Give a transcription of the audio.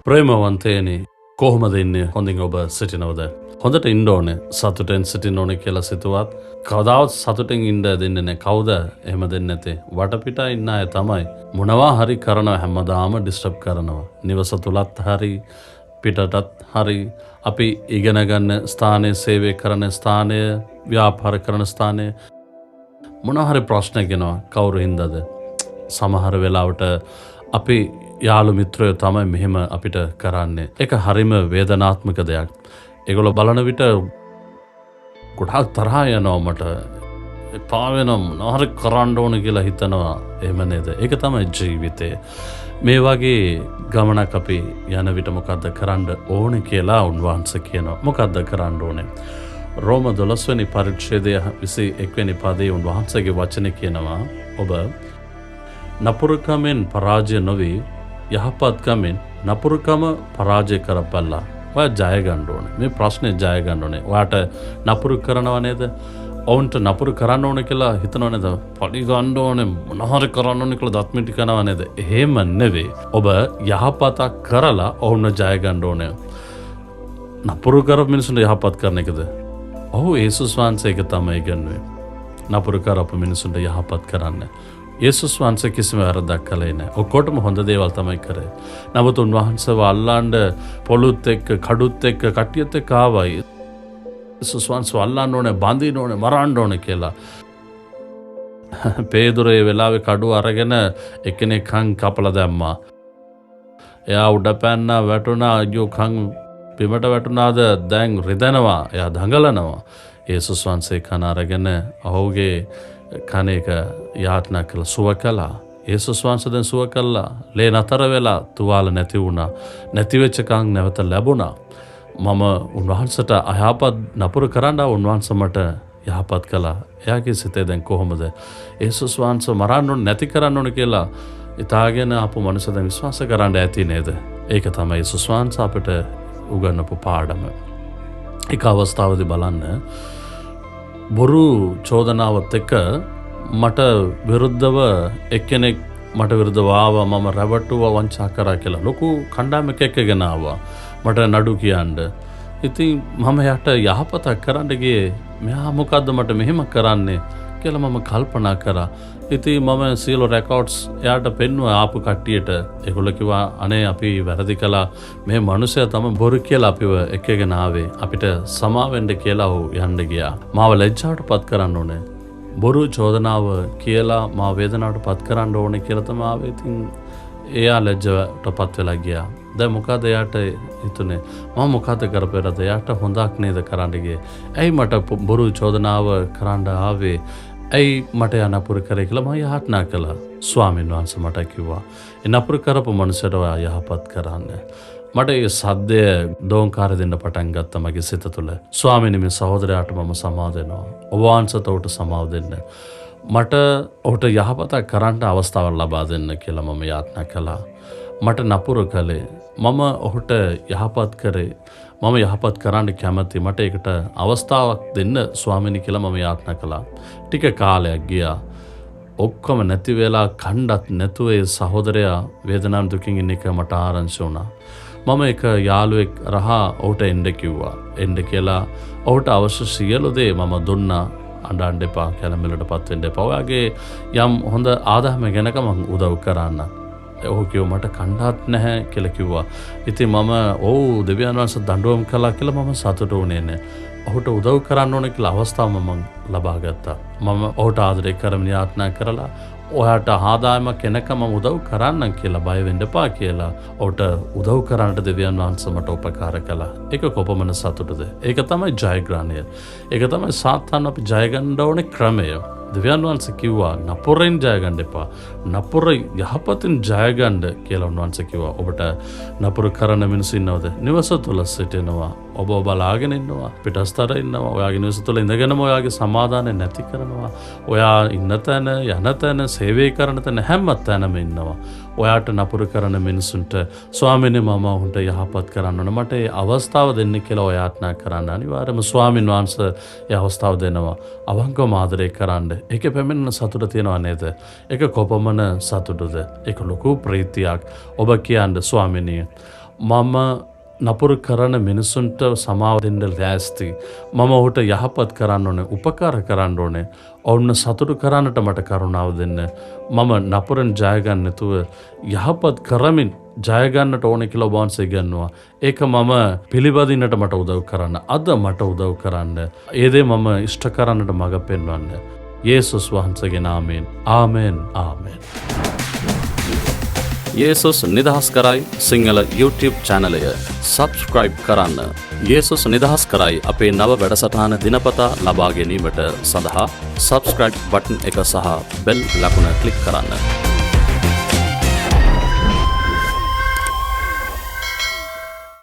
ප්‍රේමවන්තයනි කොහොමද ඉන්නේ හොඳින් ඔබ සිටිනවද? හොඳට ඉන්න ඕනේ, සතුටෙන් සිටින්න ඕනේ කියලා සිතුවත් කවදාවත් සතුටෙන් ඉන්න දෙන්නේ නැහැ. කවුද එහෙම දෙන්නේ නැත්තේ? වටපිටා ඉන්න අය තමයි මොනවා හරි කරනවා, හැමදාම ඩිස්ටර්බ් කරනවා. නිවස තුලත් හරි පිටටත් හරි අපි ඉගෙන ගන්න ස්ථානයේ, සේවය කරන ස්ථානයේ, ව්‍යාපාර කරන ස්ථානයේ මොනවා හරි ප්‍රශ්න ගෙනවා. කවුරු හින්දාද? සමහර වෙලාවට අපි යාළු මිත්‍රයෝ තමයි මෙහෙම අපිට කරන්නේ. ඒක හරිම වේදනාත්මක දෙයක්. ඒගොල්ලෝ බලන විට ගොඩාක් තරහ යනවා මට. එපා වෙනවා, මොනවා හරි කරන්න ඕන කියලා හිතනවා. එහෙම නේද? ඒක තමයි ජීවිතය. මේ වගේ ගමනක් අපි යන විට මොකද්ද කරන්න ඕනේ කියලා උන්වහන්සේ කියනවා. මොකද්ද කරන්න ඕනේ? රෝම 12 වෙනි පරිච්ඡේදය 21 වෙනි පදයේ උන්වහන්සේගේ වචනේ කියනවා, ඔබ නපුරුකමෙන් පරාජය නොවී යහපත්කමෙන් නපුරුකම පරාජය කරපල්ලා. ඔයා ජය ගන්න ඕනේ. මේ ප්‍රශ්නේ ජය ගන්න ඕනේ. ඔයාට නපුරු කරනව නේද? ඔවුන්ට නපුරු කරන්න ඕනේ කියලා හිතනව නේද? පඩි ගන්න ඕනේ, මොනහරි කරන්න ඕනේ කියලා දත් මිටි කරනව නේද? එහෙම නෙවෙයි. ඔබ යහපතක් කරලා ඔවුන්ව ජය ගන්න ඕනේ. නපුරු කරපු මිනිසුන්ට යහපත් කරන එකද? ඔව්, යේසුස් වහන්සේ ඒක තමයි ඉගෙනුවේ. නපුරු කරපු මිනිසුන්ට යහපත් කරන්න. යේසුස් වහන්සේ කිසිම වැරද්දක් කළේ නැහැ. ඔක්කොටම හොඳ දේවල් තමයි කරේ. නමුත් උන්වහන්සේව අල්ලන්න පොළුත් එක්ක, කඩුත් එක්ක, කට්ටියත් එක්ක ආවයි. යේසුස් වහන්සේව අල්ලන්න ඕනේ, බඳින්න ඕනේ, මරන්න ඕනේ කියලා. පේදුරු ඒ වෙලාවේ කඩුව අරගෙන එක්කෙනෙක් කන් කපලා දැම්මා. එයා උඩ පැන්නා, වැටුණා. අයියෝ, කන් බිමට වැටුණාද? දැන් රිදෙනවා. එයා දඟලනවා. යේසුස් වහන්සේ කන අරගෙන ඔහුගේ කන එක යාඥා කළා, සුව කළා. යේසුස් වහන්සේ දැන් සුව කළා. ලේ නතර වෙලා, තුවාල නැති වුණා. නැති වෙච්ච කන් නැවත ලැබුණා. මම උන්වහන්සේට අයහපත් නපුරු කරන්න උන්වහන්සේ මට යහපත් කළා. එයාගේ සිතේ දැන් කොහොමද? යේසුස් වහන්සේ මරන්න ඕනේ, නැති කරන්න ඕනේ කියලා ඉතාලගෙන අපු මනුස්සය දැන් විශ්වාස කරන්න ඇති නේද? ඒක තමයි යේසුස් වහන්සේ අපිට උගන්වපු පාඩම. එක අවස්ථාවකදී බලන්න, බොරු චෝදනාවත් එක්ක මට විරුද්ධව එක්කෙනෙක් මට විරුද්ධව ආවා. මම රැවටුවා, වංචා කරා කියලා ලොකු කණ්ඩායමක් එක්කගෙන ආවා මට නඩු කියන්න. ඉතින් මම යට යහපතක් කරන්න ගියේ. මෙයා මොකද්ද මට මෙහෙම කරන්නේ කියලා මම කල්පනා කරා. ඉතින් මම සියලු රෙකෝඩ්ස් එයාට පෙන්නුවා ආපු කට්ටියට. ඒගොල්ලෝ කිව්වා, අනේ අපි වැරදි කළා. මේ මිනිසයා තමයි බොරු කියලා අපිව එක්කගෙන ආවේ. අපිට සමාවෙන්න කියලා ඔහු යන්න ගියා. මාව ලැජ්ජාවටපත් කරන්න ඕනේ. බොරු චෝදනාව කියලා මාව වේදනාවට පත් කරන්න ඕනේ කියලා තමයි ආවේ. ඉතින් එයා ලැජ්ජාවටපත් වෙලා ගියා. දැන් මොකද එයාට හිතුනේ? මම මොකද කරපේරද? එයාට හොඳක් නේද කරන්න ගියේ? ඇයි මට බොරු චෝදනාව කරන්න ආවේ? ඇයි මට නපුරු කරේ කියලා මම යාඥා කළා. ස්වාමීන් වහන්සේ මට කිව්වා, ඒ නපුරු කරපු මනුස්සයට ඔයා යහපත් කරන්න. මට ඒ සද්දය දෝංකාර දෙන්න පටන් ගත්තා මගේ සිත තුළ. ස්වාමීනි, මේ සහෝදරයාට මම සමාව දෙනවා. ඔබ වහන්සේට උට සමාව දෙන්න. මට ඔහුට යහපතක් කරන්න අවස්ථාවක් ලබා දෙන්න කියලා මම යාඥා කළා. මට නපුරු කළේ. මම ඔහුට යහපත් කරේ. මම යහපත් කරන්න කැමති. මට ඒකට අවස්ථාවක් දෙන්න ස්වාමීනි කියලා මම යාඥා කළා. ටික කාලයක් ගියා. ඔක්කොම නැති වෙලා කණ්ඩත් නැතුව ඒ සහෝදරයා වේදනාවෙන් දුකින් ඉන්න එක මට ආරංචි වුණා. මම එක යාළුවෙක් රහා ඔහුට එන්න කිව්වා. එන්න කියලා ඔහුට අවශ්‍ය සියලු දේ මම දුන්නා. අඬන්න එපා, කැළඹෙලටපත් වෙන්න එපා. ඔයාගේ යම් හොඳ ආදායම ගැනක මම උදව් කරන්න. ඔහු කිව්වා මට කණ්ඩාත් නැහැ කියලා කිව්වා. ඉතින් මම ඔව් දෙවියන් වහන්සේ දඬුවම් කළා කියලා මම සතුටු වුණේ නැහැ. ඔහුට උදව් කරන්න ඕනේ කියලා අවස්ථාව මම ලබා ගත්තා. මම ඔහුට ආදරය කරමින් යාඥා කරලා ඔයාට ආදායමක් එනකම් මම උදව් කරන්නම් කියලා, බය වෙන්න එපා කියලා ඔහුට උදව් කරන්නට දෙවියන් වහන්සේ මට උපකාර කළා. ඒක කොපමණ සතුටුද? ඒක තමයි ජයග්‍රහණය. ඒක තමයි සාතාන් අපි ජය ගන්න ඕනේ ක්‍රමය. දෙවියන් වහන්සේ කිව්වා නපුරෙන් ජය ගන්න එපා, නපුර යහපතින් ජය ගන්න කියලා උන්වහන්සේ කිව්වා. ඔබට නපුරු කරන මිනිස්සු ඉන්නවද? නිවස තුල සිටිනවා. ඔබ බලාගෙන ඉන්නවා. පිටස්තර ඉන්නවා. ඔයාගේ නිවස තුල ඉඳගෙනම ඔයාගේ සමාදානය නැති කරනවා. ඔයා ඉන්න තැන, යන තැන, සේවය කරන තැන හැම තැනම ඉන්නවා. ඔයාට නපුරු කරන මිනිසුන්ට ස්වාමීනි මම ඔහුන්ට යහපත් කරන්න ඕන. මට ඒ අවස්ථාව දෙන්න කියලා ඔයා යාඥා කරන්න. අනිවාර්යයෙන්ම ස්වාමීන් වහන්සේ ඒ අවස්ථාව දෙනවා. අවංකවම ආදරය කරන්න. ඒකේ පැමිණෙන සතුට තියනවා නේද? ඒක කොපමණ සතුටුද? ඒක ලොකු ප්‍රීතියක්. ඔබ කියන්නේ ස්වාමීනි මම නපුරු කරන මිනිසුන්ට සමාව දෙන්න ලෑස්ති. මම ඔහුට යහපත් කරන්න ඕනේ, උපකාර කරන්න ඕනේ. ඔවුන් සතුටු කරන්නට මට කරුණාව දෙන්න. මම නපුරෙන් ජය ගන්න නැතුව යහපත් කරමින් ජය ගන්නට ඕනේ කියලා ඔබ වහන්සේ ඉගන්වුවා. ඒක මම පිළිපදින්නට මට උදව් කරන්න. අද මට උදව් කරන්න. ඒ දේ මම ඉෂ්ට කරන්නට මඟ පෙන්වන්න. යේසුස් වහන්සේගේ නාමයෙන්. ආමෙන්. ආමෙන්. යේසුස් නිදහස් කරයි සිංහල YouTube චැනලය සබස්ක්‍රයිබ් කරන්න. යේසුස් නිදහස් කරයි අපේ නව වැඩසටහන දිනපතා ලබා ගැනීමට සඳහා සබස්ක්‍රයිබ් බටන් එක සහ බෙල් ලකුණ ක්ලික් කරන්න.